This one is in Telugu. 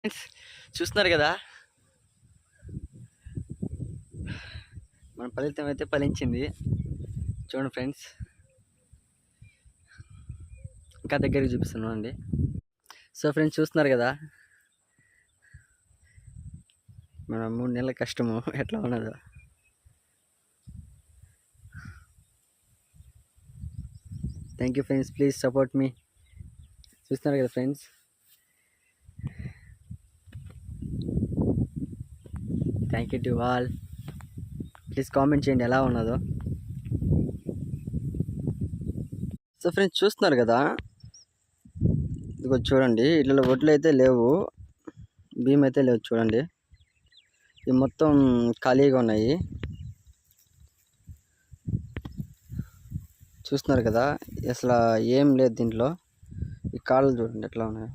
ఫ్రెండ్స్ చూస్తున్నారు కదా, మన ఫలితం అయితే ఫలించింది. చూడండి ఫ్రెండ్స్, ఇంకా దగ్గరికి చూపిస్తున్నాం అండి. సో ఫ్రెండ్స్ చూస్తున్నారు కదా, మన 3 నెలల కష్టము ఎట్లా ఉన్నదో. Thank you friends, please support me. చూస్తున్నారు కదా friends, thank you to all. Please comment చేయండి ఎలా ఉన్నదో. సో ఫ్రెండ్స్ చూస్తున్నారు కదా, ఇదిగో చూడండి, ఇట్లా వడ్లు అయితే లేవు, బియ్యం అయితే లేవు. చూడండి, ఇవి మొత్తం ఖాళీగా ఉన్నాయి. చూస్తున్నారు కదా, అసలు ఏం లేదు దీంట్లో. ఈ కాళ్ళు చూడండి ఎట్లా ఉన్నాయి.